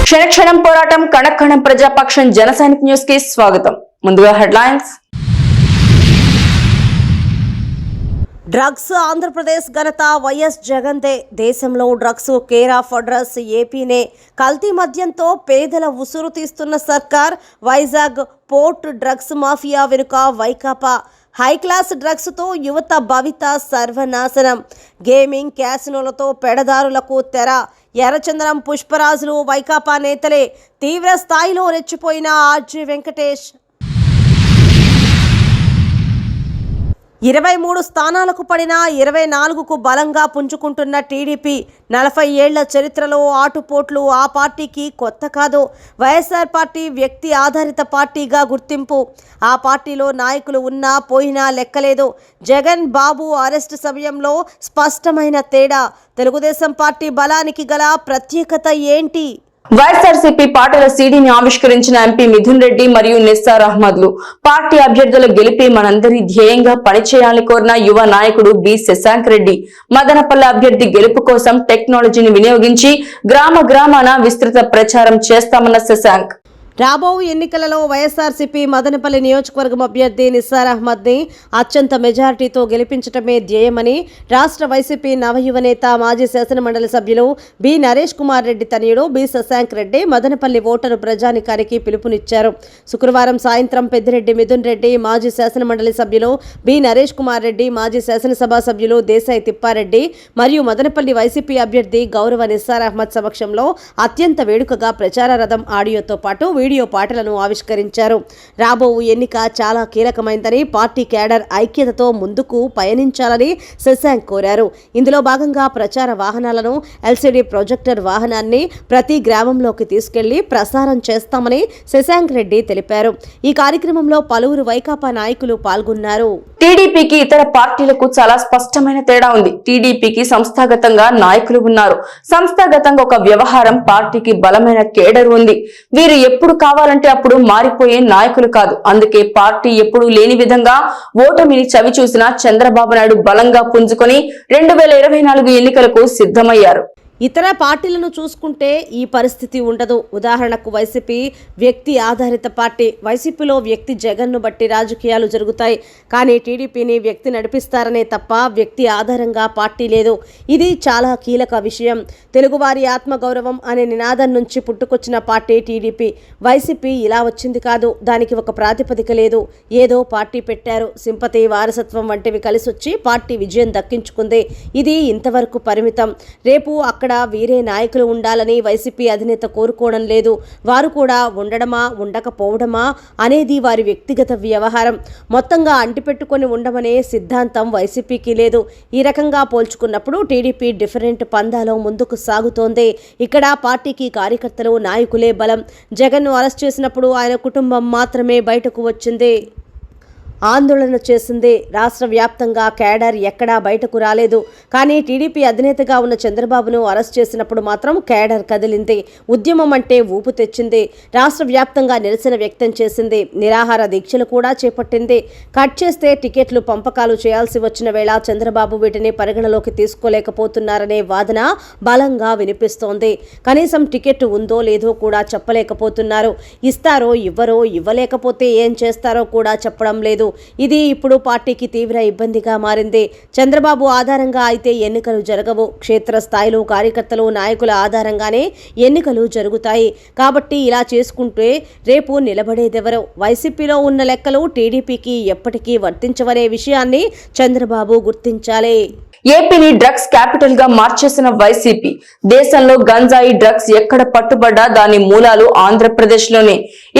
క్షణక్షణం పోరాటం కణకణం ప్రజాపక్షం జనసైనిక్ న్యూస్ కి స్వాగతం. ముందుగా హెడ్లైన్స్. డ్రగ్స్ ఆంధ్రప్రదేశ్ ఘనత వైఎస్ జగన్దే. దేశంలో డ్రగ్స్ కేర్ ఆఫ్ అడ్రస్ ఏపీనే. కల్తీ మద్యంతో పేదల ఉసురు తీస్తున్న సర్కార్. వైజాగ్ పోర్ట్ డ్రగ్స్ మాఫియా వెనుక వైకాపా. హై క్లాస్ డ్రగ్స్తో యువత భవిత సర్వనాశనం. గేమింగ్ క్యాసినోలతో పెడదారులకు తెర. ఎర్రచందనం పుష్పరాజులు వైకాపా నేతలే. తీవ్ర స్థాయిలో రెచ్చిపోయిన ఆర్జే వెంకటేష్. 23 స్థానాలకు పడిన 24కు బలంగా పుంజుకుంటున్న టీడీపీ. 40 ఏళ్ల చరిత్రలో ఆటుపోట్లు ఆ పార్టీకి కొత్త కాదు. వైఎస్ఆర్ పార్టీ వ్యక్తి ఆధారిత పార్టీగా గుర్తింపు. ఆ పార్టీలో నాయకులు ఉన్నా పోయినా లెక్కలేదు. జగన్ బాబు అరెస్టు సమయంలో స్పష్టమైన తేడా. తెలుగుదేశం పార్టీ బలానికి గల ప్రత్యేకత ఏంటి? వైఎస్ఆర్సీపీ పార్టీల సీడీని ఆవిష్కరించిన ఎంపీ మిథున్ రెడ్డి మరియు నిస్సార్ అహ్మద్లు. పార్టీ అభ్యర్థుల గెలిపి మనందరి ధ్యేయంగా పనిచేయాలని కోరిన యువ నాయకుడు బి శశాంక్ రెడ్డి. మదనపల్లి అభ్యర్థి గెలుపు కోసం టెక్నాలజీని వినియోగించి గ్రామాన విస్తృత ప్రచారం చేస్తామన్న శశాంక్. రాబో ఎన్నికలలో వైఎస్ఆర్సీపీ మదనపల్లి నియోజకవర్గం అభ్యర్థి నిస్సార్ అహ్మద్ని అత్యంత మెజారిటీతో గెలిపించడమే ధ్యేయమని రాష్ట్ర వైసీపీ నవయువ నేత మాజీ శాసనమండలి సభ్యులు బి నరేష్ కుమార్ రెడ్డి తనయుడు బి శశాంక్ రెడ్డి మదనపల్లి ఓటరు ప్రజానికానికి పిలుపునిచ్చారు. శుక్రవారం సాయంత్రం పెద్దిరెడ్డి మిథున్ రెడ్డి, మాజీ శాసనమండలి సభ్యులు బి నరేష్ కుమార్ రెడ్డి, మాజీ శాసనసభ సభ్యులు దేశాయి తిప్పారెడ్డి మరియు మదనపల్లి వైసీపీ అభ్యర్థి గౌరవ నిస్సార్ అహ్మద్ సమక్షంలో అత్యంత వేడుకగా ప్రచార రథం ఆడియోతో పాటు వీడియో పాటలను ఆవిష్కరించారు. రాబో ఎన్నిక చాలా కీలకమైందని, పార్టీ క్యాడర్ ఐక్యతతో ముందుకు పయనించాలని శశాంక్ కోరారు. ఇందులో భాగంగా ప్రచార వాహనాలను, ఎల్సీడీ ప్రొజెక్టర్ వాహనాన్ని ప్రతి గ్రామంలోకి తీసుకెళ్లి ప్రసారం చేస్తామని శశాంక్ రెడ్డి తెలిపారు. ఈ కార్యక్రమంలో పలువురు వైకాపా నాయకులు పాల్గొన్నారు. టీడీపీకి ఇతర పార్టీలకు చాలా స్పష్టమైన తేడా ఉంది. టీడీపీకి సంస్థాగతంగా నాయకులు ఉన్నారు. సంస్థాగతంగా ఒక వ్యవహారం, పార్టీకి బలమైన కేడర్ ఉంది. వీరు ఎప్పుడు కావాలంటే అప్పుడు మారిపోయే నాయకులు కాదు. అందుకే పార్టీ ఎప్పుడూ లేని విధంగా ఓటమిని చవి చూసిన చంద్రబాబు నాయుడు బలంగా పుంజుకొని 2024 ఎన్నికలకు సిద్ధమయ్యారు. ఇతర పార్టీలను చూసుకుంటే ఈ పరిస్థితి ఉండదు. ఉదాహరణకు వైసీపీ వ్యక్తి ఆధారిత పార్టీ. వైసీపీలో వ్యక్తి జగన్ను బట్టి రాజకీయాలు జరుగుతాయి. కానీ టీడీపీని వ్యక్తి నడిపిస్తారనే తప్ప వ్యక్తి ఆధారంగా పార్టీ లేదు. ఇది చాలా కీలక విషయం. తెలుగువారి ఆత్మగౌరవం అనే నినాదం నుంచి పుట్టుకొచ్చిన పార్టీ టీడీపీ. వైసీపీ ఇలా వచ్చింది కాదు. దానికి ఒక ప్రాతిపదిక లేదు. ఏదో పార్టీ పెట్టారు, సింపతి, వారసత్వం వంటివి కలిసొచ్చి పార్టీ విజయం దక్కించుకుంది. ఇది ఇంతవరకు పరిమితం. రేపు అక్కడ వీరే నాయకులు ఉండాలని వైసీపీ అధినేత కోరుకోవడం లేదు. వారు కూడా ఉండడమా ఉండకపోవడమా అనేది వారి వ్యక్తిగత వ్యవహారం. మొత్తంగా అంటిపెట్టుకొని ఉండమనే సిద్ధాంతం వైసీపీకి లేదు. ఈ రకంగా పోల్చుకున్నప్పుడు టీడీపీ డిఫరెంట్ పందాలో ముందుకు సాగుతోంది. ఇక్కడ పార్టీకి కార్యకర్తలు, నాయకులే బలం. జగన్ను అరెస్ట్ చేసినప్పుడు ఆయన కుటుంబం మాత్రమే బయటకు వచ్చింది, ఆందోళన చేసింది. రాష్ట్ర వ్యాప్తంగా క్యాడర్ ఎక్కడా బయటకు రాలేదు. కానీ టీడీపీ అధినేతగా ఉన్న చంద్రబాబును అరెస్ట్ చేసినప్పుడు మాత్రం క్యాడర్ కదిలింది. ఉద్యమం అంటే ఊపు తెచ్చింది. రాష్ట్ర వ్యాప్తంగా నిరసన వ్యక్తం చేసింది. నిరాహార దీక్షలు కూడా చేపట్టింది. కట్ చేస్తే టికెట్లు పంపకాలు చేయాల్సి వచ్చిన వేళ చంద్రబాబు వీటిని పరిగణలోకి తీసుకోలేకపోతున్నారనే వాదన బలంగా వినిపిస్తోంది. కనీసం టికెట్ ఉందో లేదో కూడా చెప్పలేకపోతున్నారు. ఇస్తారో ఇవ్వరో, ఇవ్వలేకపోతే ఏం చేస్తారో కూడా చెప్పడం లేదు. ఇది ఇప్పుడు పార్టీకి తీవ్ర ఇబ్బందిగా మారింది. చంద్రబాబు ఆధారంగా అయితే ఎన్నికలు జరగవు. క్షేత్రస్థాయిలో కార్యకర్తలు, నాయకుల ఆధారంగానే ఎన్నికలు జరుగుతాయి. కాబట్టి ఇలా చేసుకుంటే రేపు నిలబడేదెవరో? వైసీపీలో ఉన్న లెక్కలు టీడీపీకి ఎప్పటికీ వర్తించవనే విషయాన్ని చంద్రబాబు గుర్తించాలి. ఏపీని డ్రగ్స్ క్యాపిటల్ గా మార్చేసిన వైసీపీ. దేశంలో గంజాయి డ్రగ్స్ ఎక్కడ పట్టుబడ్డా దాని మూలాలు ఆంధ్రప్రదేశ్ లోనే.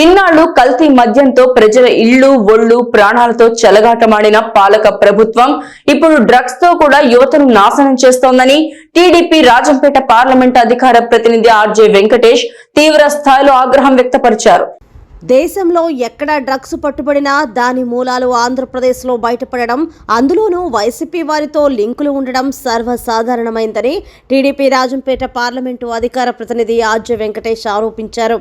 ఇన్నాళ్లు కల్తీ మద్యంతో ప్రజల ఇళ్లు, ఒళ్లు, ప్రాణాలతో చెలగాటమాడిన పాలక ప్రభుత్వం ఇప్పుడు డ్రగ్స్ తో కూడా యువతను నాశనం చేస్తోందని టీడీపీ రాజంపేట పార్లమెంట్ అధికార ప్రతినిధి ఆర్జే వెంకటేష్ తీవ్ర స్థాయిలో ఆగ్రహం వ్యక్తపరిచారు. దేశంలో ఎక్కడ డ్రగ్స్ పట్టుబడినా దాని మూలాలు ఆంధ్రప్రదేశ్లో బయటపడడం, అందులోనూ వైసీపీ వారితో లింకులు ఉండడం సర్వసాధారణమైందని టీడీపీ రాజంపేట పార్లమెంటు అధికార ప్రతినిధి ఆర్జే వెంకటేష్ ఆరోపించారు.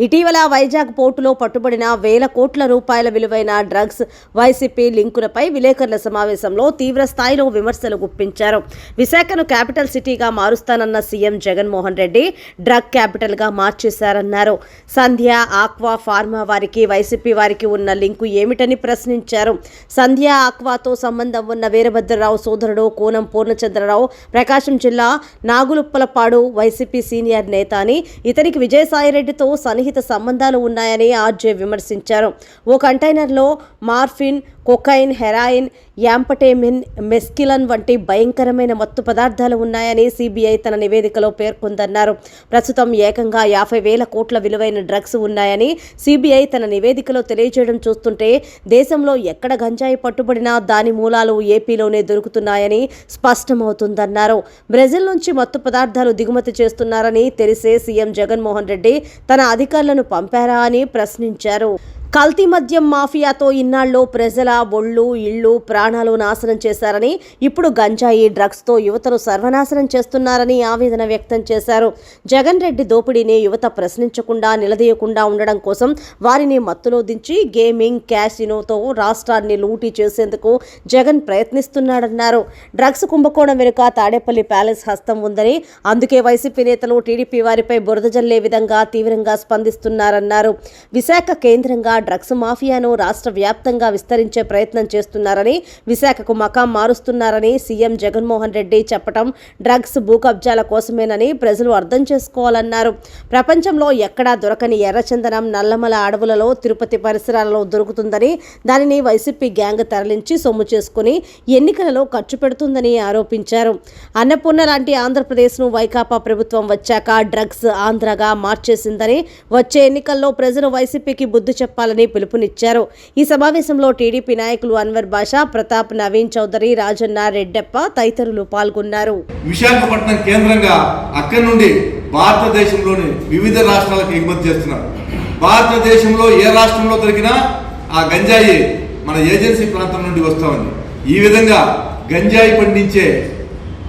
ఇటీవల వైజాగ్ పోర్టులో పట్టుబడిన వేల కోట్ల రూపాయల విలువైన డ్రగ్స్ వైసీపీ లింకులపై విలేకరుల సమావేశంలో తీవ్ర స్థాయిలో విమర్శలు గుప్పించారు. విశాఖను క్యాపిటల్ సిటీగా మారుస్తానన్న CM Jaganmohan Reddy drug capital గా మార్చేశారన్నారు. సంధ్య, ఆక్వా, ఫార్మా వారికి వైసీపీ వారికి ఉన్న లింకు ఏమిటని ప్రశ్నించారు. సంధ్య, ఆక్వాతో సంబంధం ఉన్న వీరభద్రరావు సోదరుడు కోనం పూర్ణచంద్రరావు ప్రకాశం జిల్లా నాగులుప్పలపాడు వైసీపీ సీనియర్ నేత అని, ఇతనికి విజయసాయిరెడ్డితో సన్నిహిత సంబంధాలు ఉన్నాయని ఆర్జే విమర్శించారు. ఓ కంటైనర్లో మార్ఫిన్, కొకైన్, హెరాయిన్, యాంపటేమిన్, మెస్కిలన్ వంటి భయంకరమైన మత్తు పదార్థాలు ఉన్నాయని సిబిఐ తన నివేదికలో పేర్కొందన్నారు. ప్రస్తుతం ఏకంగా 50,000 కోట్ల విలువైన డ్రగ్స్ ఉన్నాయని సిబిఐ తన నివేదికలో తెలియజేయడం చూస్తుంటే దేశంలో ఎక్కడ గంజాయి పట్టుబడినా దాని మూలాలు ఏపీలోనే దొరుకుతున్నాయని స్పష్టమవుతుందన్నారు. బ్రెజిల్ నుంచి మత్తు పదార్థాలు దిగుమతి చేస్తున్నారని తెలిసే సీఎం జగన్మోహన్ రెడ్డి తన అధికారులను పంపారా అని ప్రశ్నించారు. కల్తీ మద్యం మాఫియాతో ఇన్నాళ్ళు ప్రజల ఒళ్ళు, ఇళ్ళు, ప్రాణాలు నాశనం చేశారని, ఇప్పుడు గంజాయి డ్రగ్స్తో యువతను సర్వనాశనం చేస్తున్నారని ఆవేదన వ్యక్తం చేశారు. జగన్ రెడ్డి దోపిడీని యువత ప్రశ్నించకుండా, నిలదీయకుండా ఉండడం కోసం వారిని మత్తులో దించి గేమింగ్, క్యాసినోతో రాష్ట్రాన్ని లూటీ చేసేందుకు జగన్ ప్రయత్నిస్తున్నాడన్నారు. డ్రగ్స్ కుంభకోణం వెనుక తాడేపల్లి ప్యాలెస్ హస్తం ఉందని, అందుకే వైసీపీ నేతలు టీడీపీ వారిపై బురద జల్లే విధంగా తీవ్రంగా స్పందిస్తున్నారన్నారు. విశాఖ కేంద్రంగా డ్రగ్స్ మాఫియాను రాష్ట్ర వ్యాప్తంగా విస్తరించే ప్రయత్నం చేస్తున్నారని, విశాఖకు మకాం మారుస్తున్నారని సీఎం జగన్మోహన్ రెడ్డి చెప్పడం డ్రగ్స్ భూకబ్జాల కోసమేనని ప్రజలు అర్థం చేసుకోవాలన్నారు. ప్రపంచంలో ఎక్కడా దొరకని ఎర్రచందనం నల్లమల అడవులలో, తిరుపతి పరిసరాలలో దొరుకుతుందని, దానిని వైసీపీ గ్యాంగ్ తరలించి సొమ్ము చేసుకుని ఎన్నికలలో ఖర్చు పెడుతుందని ఆరోపించారు. అన్నపూర్ణ లాంటి ఆంధ్రప్రదేశ్ను వైకాపా ప్రభుత్వం వచ్చాక డ్రగ్స్ ఆంధ్రగా మార్చేసిందని, వచ్చే ఎన్నికల్లో ప్రజలు వైసీపీకి బుద్ధి చెప్పాలని పిలుపునిచ్చారు. ఈ సమావేశంలో టీడీపీ నాయకులు అన్వర్ బాషా, ప్రతాప్, నవీన్ చౌదరి, రాజన్న, రెడ్డప్ప తదితరులు పాల్గొన్నారు. విశాఖపట్నం కేంద్రంగా అక్కడి నుండి భారతదేశంలోని వివిధ రాష్ట్రాలకు ఎగుమతి చేస్తున్నారు. భారతదేశంలో ఏ రాష్ట్రంలో దొరికినా ఆ గంజాయి మన ఏజెన్సీ ప్రాంతం నుండి వస్తూ ఉంది. ఈ విధంగా గంజాయి పండించే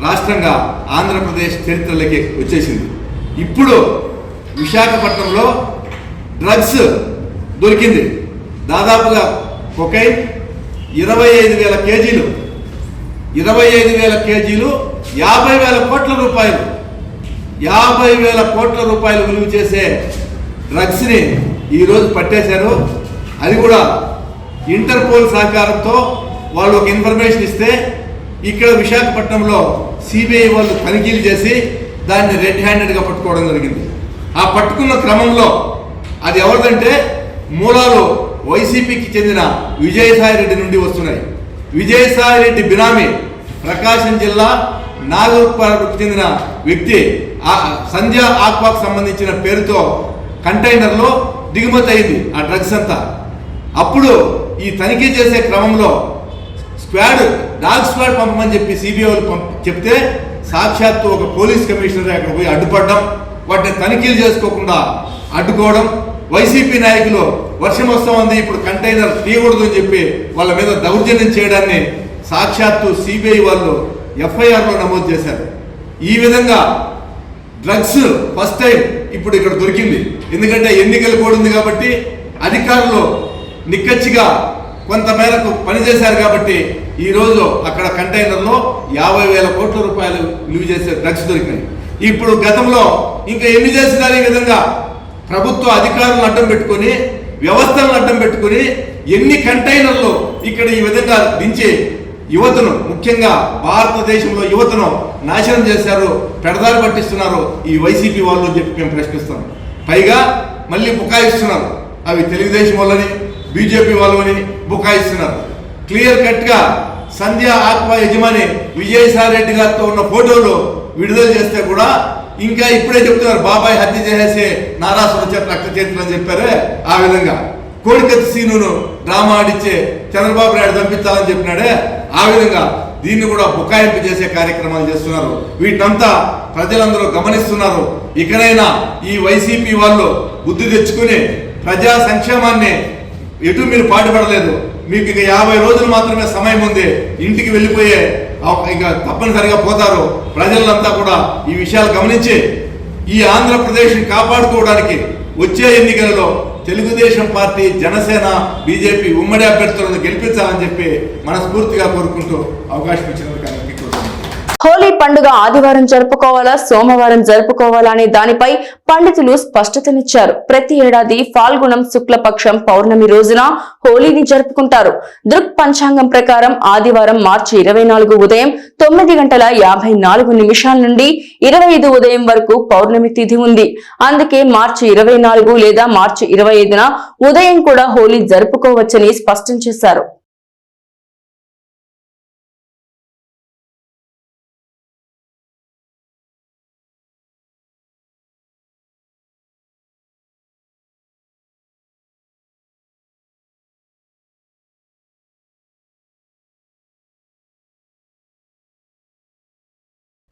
రాష్ట్రంగా ఆంధ్రప్రదేశ్ చరిత్రలోకి వచ్చేసింది. ఇప్పుడు విశాఖపట్నంలో డ్రగ్స్ దొరికింది. దాదాపుగా కొకైన్ 25,000 కేజీలు, 25,000 కేజీలు, 50,000 కోట్ల రూపాయలు, 50,000 కోట్ల రూపాయలు విలువ చేసే డ్రగ్స్ని ఈరోజు పట్టేశారు. అది కూడా ఇంటర్పోల్ సహకారంతో వాళ్ళు ఒక ఇన్ఫర్మేషన్ ఇస్తే ఇక్కడ విశాఖపట్నంలో సిబిఐ వాళ్ళు తనిఖీలు చేసి దాన్ని రెడ్ హ్యాండెడ్గా పట్టుకోవడం జరిగింది. ఆ పట్టుకున్న క్రమంలో అది ఎవరిదంటే మూలాలు వైసీపీకి చెందిన విజయసాయిరెడ్డి నుండి వస్తున్నాయి. విజయసాయిరెడ్డి బినామీ ప్రకాశం జిల్లా నాగూర్పాడుకు చెందిన వ్యక్తి సంధ్య ఆక్వాకు సంబంధించిన పేరుతో కంటైనర్లో దిగుమతి అయింది ఆ డ్రగ్స్ అంతా. అప్పుడు ఈ తనిఖీ చేసే క్రమంలో డాగ్ స్క్వాడ్ పంపమని చెప్పి సిబిఐ వాళ్ళు చెప్తే సాక్షాత్తు ఒక పోలీస్ కమిషనర్ అక్కడ పోయి అడ్డుపడడం, వాటిని తనిఖీలు చేసుకోకుండా అడ్డుకోవడం, వైసీపీ నాయకులు వర్షం వస్తామంది ఇప్పుడు కంటైనర్ తీయకూడదు అని చెప్పి వాళ్ళ మీద దౌర్జన్యం చేయడాన్ని సాక్షాత్తు సిబిఐ వాళ్ళు ఎఫ్ఐఆర్లో నమోదు చేశారు. ఈ విధంగా డ్రగ్స్ ఫస్ట్ టైం ఇప్పుడు ఇక్కడ దొరికింది. ఎందుకంటే ఎన్నికలు కూడా ఉంది కాబట్టి అధికారులు నిక్కచ్చిగా కొంతమేరకు పనిచేశారు కాబట్టి ఈరోజు అక్కడ కంటైనర్లో 50,000 కోట్ల రూపాయలు విలువ చేసే డ్రగ్స్ దొరికినాయి. ఇప్పుడు గతంలో ఇంకా ఎన్ని చేసినారు ఈ విధంగా ప్రభుత్వ అధికారులను అడ్డం పెట్టుకొని, వ్యవస్థలను అడ్డం పెట్టుకొని ఎన్ని కంటైనర్లు ఇక్కడ ఈ విధంగా దించి యువతను, ముఖ్యంగా భారతదేశంలో యువతను నాశనం చేశారు, పెడదారి పట్టిస్తున్నారు ఈ వైసీపీ వాళ్ళు అని చెప్పి మేము ప్రశ్నిస్తాం. పైగా మళ్ళీ బుకాయిస్తున్నారు. అవి తెలుగుదేశం వాళ్ళని, బీజేపీ వాళ్ళని బుకాయిస్తున్నారు. క్లియర్ కట్గా సంధ్య ఆక్వా యజమాని విజయసాయిరెడ్డి గారితో ఉన్న ఫోటోలు విడుదల చేస్తే కూడా ఇంకా ఇప్పుడే చెప్తున్నారు బాబాయ్ హత్య చేసేసి నారాసుర చేత రక్త చేతులు అని చెప్పారే, ఆ విధంగా కోడికత్తి సీనును డ్రామా ఆడిచ్చే చంద్రబాబు నాయుడు చంపించాలని చెప్పినాడే, ఆ విధంగా దీన్ని కూడా బుకాయింపు చేసే కార్యక్రమాలు చేస్తున్నారు. వీటంతా ప్రజలందరూ గమనిస్తున్నారు. ఇకనైనా ఈ వైసీపీ వాళ్ళు బుద్ధి తెచ్చుకుని ప్రజా సంక్షేమాన్ని ఎటు మీరు పాటుపడలేదు. మీకు ఇక 50 రోజులు మాత్రమే సమయం ఉంది, ఇంటికి వెళ్ళిపోయే ఇక తప్పనిసరిగా పోతారు. ప్రజలంతా కూడా ఈ విషయాలు గమనించి ఈ ఆంధ్రప్రదేశ్ని కాపాడుకోవడానికి వచ్చే ఎన్నికలలో తెలుగుదేశం పార్టీ, జనసేన, బీజేపీ ఉమ్మడి అభ్యర్థులను గెలిపించాలని చెప్పి మనస్ఫూర్తిగా కోరుకుంటూ అవకాశం ఇచ్చినందుకు అందరికీ హోలీ పండుగ ఆదివారం జరుపుకోవాలా, సోమవారం జరుపుకోవాలా అనే దానిపై పండితులు స్పష్టతనిచ్చారు. ప్రతి ఏడాది ఫాల్గుణం శుక్లపక్షం పౌర్ణమి రోజున హోలీని జరుపుకుంటారు. దృక్ పంచాంగం ప్రకారం ఆదివారం మార్చి 24 ఉదయం 9:54 నుండి 25 ఉదయం వరకు పౌర్ణమి తిథి ఉంది. అందుకే మార్చి 24 లేదా మార్చి 25న ఉదయం కూడా హోలీ జరుపుకోవచ్చని స్పష్టం చేశారు.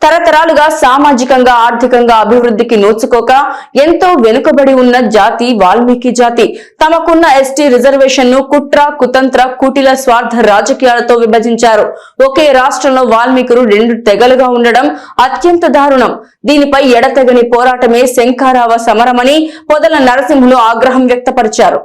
తరతరాలుగా సామాజికంగా, ఆర్థికంగా అభివృద్ధికి నోచుకోక ఎంతో వెనుకబడి ఉన్న జాతి వాల్మీకి జాతి. తమకున్న ఎస్టీ రిజర్వేషన్ ను కుట్ర, కుతంత్ర, కుటిల స్వార్థ రాజకీయాలతో విభజించారు. ఒకే రాష్ట్రంలో వాల్మీకులు 2 తెగలుగా ఉండడం అత్యంత దారుణం. దీనిపై ఎడతెగని పోరాటమే శంఖారావ సమరమని పొదల నరసింహులు ఆగ్రహం వ్యక్తపరిచారు.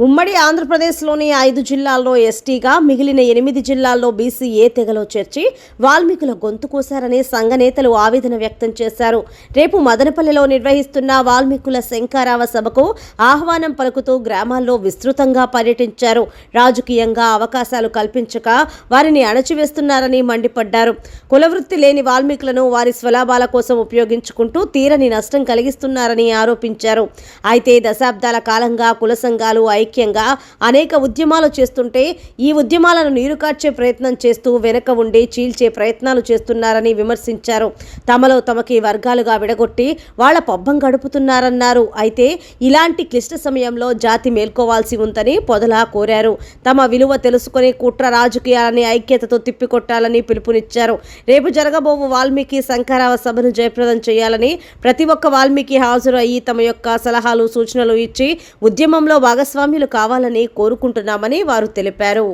ఉమ్మడి ఆంధ్రప్రదేశ్లోని 5 జిల్లాల్లో ఎస్టీగా, మిగిలిన 8 జిల్లాల్లో బీసీ ఏ తెగలో చేర్చి వాల్మీకుల గొంతు కోశారని సంఘ నేతలు ఆవేదన వ్యక్తం చేశారు. రేపు మదనపల్లిలో నిర్వహిస్తున్న వాల్మీకుల శంఖారావ సభకు ఆహ్వానం పలుకుతూ గ్రామాల్లో విస్తృతంగా పర్యటించారు. రాజకీయంగా అవకాశాలు కల్పించక వారిని అణచివేస్తున్నారని మండిపడ్డారు. కులవృత్తి లేని వాల్మీకులను వారి స్వలాభాల కోసం ఉపయోగించుకుంటూ తీరని నష్టం కలిగిస్తున్నారని ఆరోపించారు. అయితే దశాబ్దాల కాలంగా కుల సంఘాలు ఐక్యంగా అనేక ఉద్యమాలు చేస్తుంటే ఈ ఉద్యమాలను నీరుకార్చే ప్రయత్నం చేస్తూ వెనక ఉండి చీల్చే ప్రయత్నాలు చేస్తున్నారని విమర్శించారు. తమలో తమకి వర్గాలుగా విడగొట్టి వాళ్ల పబ్బం గడుపుతున్నారన్నారు. అయితే ఇలాంటి క్లిష్ట సమయంలో జాతి మేల్కోవాల్సి ఉందని పొదలా కోరారు. తమ విలువ తెలుసుకుని కుట్ర రాజకీయాలని ఐక్యతతో తిప్పికొట్టాలని పిలుపునిచ్చారు. రేపు జరగబోవు వాల్మీకి శంఖారావ సభను జయప్రదం చేయాలని, ప్రతి ఒక్క వాల్మీకి హాజరు అయ్యి తమ యొక్క సలహాలు, సూచనలు ఇచ్చి ఉద్యమంలో భాగస్వామ్యులు కావాలని కోరుకుంటున్నామని వారు తెలిపారు.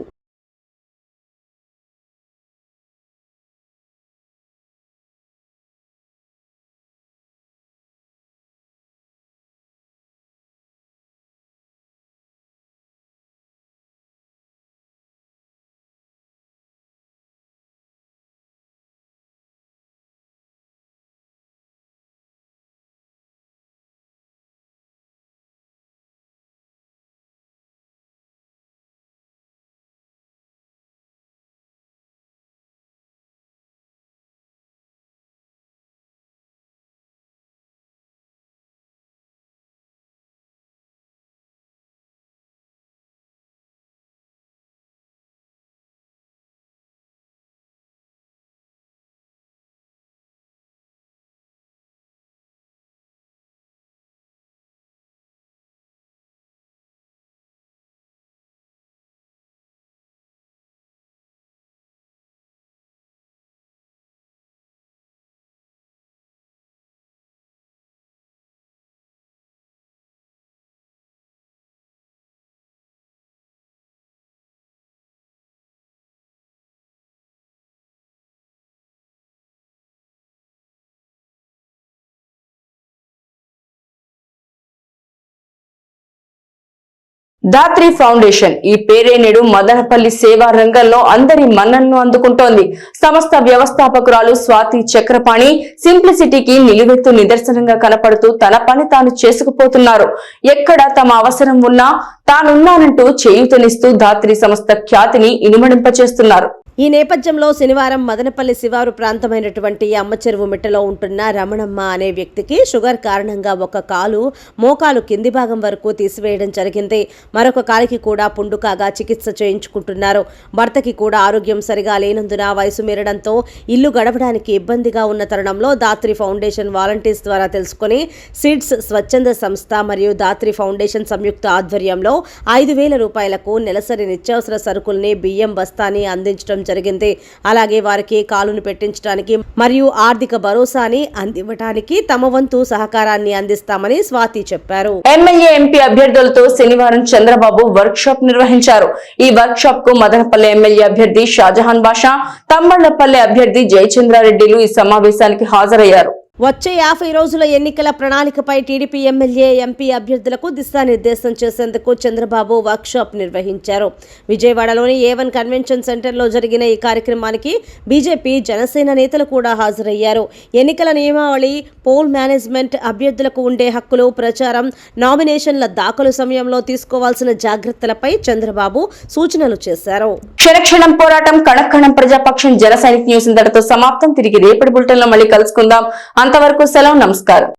దాత్రి ఫౌండేషన్ ఈ పేరే నేడు మదనపల్లి సేవా రంగంలో అందరి మన్ననను అందుకుంటోంది. సంస్థ వ్యవస్థాపకురాలు స్వాతి చక్రపాణి సింప్లిసిటీకి నిలువెత్తు నిదర్శనంగా కనపడుతూ తన పని తాను చేసుకుపోతున్నారు. ఎక్కడ తమ అవసరం ఉన్నా తానున్నానంటూ చేయూతనిస్తూ దాత్రి సంస్థ ఖ్యాతిని ఇనుమడింపచేస్తున్నారు. ఈ నేపథ్యంలో శనివారం మదనపల్లి శివారు ప్రాంతమైనటువంటి అమ్మచెరువు మిట్టలో ఉంటున్న రమణమ్మ అనే వ్యక్తికి షుగర్ కారణంగా ఒక కాలు, మోకాలు కింది భాగం వరకు తీసివేయడం జరిగింది. మరొక కాలికి కూడా పుండు కాగా చికిత్స చేయించుకుంటున్నారు. భర్తకి కూడా ఆరోగ్యం సరిగా లేనందున వయసు మీరడంతో ఇల్లు గడపడానికి ఇబ్బందిగా ఉన్న తరుణంలో దాత్రి ఫౌండేషన్ వాలంటీర్స్ ద్వారా తెలుసుకుని సిడ్స్ స్వచ్ఛంద సంస్థ మరియు దాత్రి ఫౌండేషన్ సంయుక్త ఆధ్వర్యంలో 5,000 రూపాయలకు నెలసరి నిత్యావసర సరుకుల్ని బియ్యం బస్తాని అందించడం జరిగింది. అలాగే వారికి కాలును పెట్టించడానికి మరియు ఆర్థిక భరోసాని అందివ్వడానికి తమ వంతు సహకారాన్ని అందిస్తామని స్వాతి చెప్పారు. ఎమ్మెల్యే ఎంపీ అభ్యర్థులతో శనివారం చంద్రబాబు వర్క్ షాప్ నిర్వహించారు. ఈ వర్క్ షాప్ కు మదనపల్లె ఎమ్మెల్యే అభ్యర్థి షాజహాన్ బాషా, తంబళ్లపల్లె అభ్యర్థి జయచంద్రారెడ్డిలు ఈ సమావేశానికి హాజరయ్యారు. వచ్చే 50 రోజుల ఎన్నికల ప్రణాళికపై టీడీపీ ఎమ్మెల్యే, ఎంపీ అభ్యర్థులకు దిశానిర్దేశం చేసేందుకు చంద్రబాబు వర్క్షాప్ నిర్వహించారు. విజయవాడలోని A1 కన్వెన్షన్ సెంటర్లో జరిగిన ఈ కార్యక్రమానికి బీజేపీ, జనసేన నేతలు కూడా హాజరయ్యారు. ఎన్నికల నియమావళి, పోల్ మేనేజ్మెంట్, అభ్యర్థులకు ఉండే హక్కులు, ప్రచారం, నామినేషన్ల దాఖలు సమయంలో తీసుకోవాల్సిన జాగ్రత్తలపై చంద్రబాబు సూచనలు చేశారు. క్షణక్షణం పోరాటం, కణక్షణం ప్రజాపక్షం. జన సైనిక్ న్యూస్ ఇంతటితో సమాప్తం. తిరిగి రేపటి బులెటిన్ లో మళ్ళీ కలుసుకుందాం. అంతవరకు సెలవు, నమస్కారం.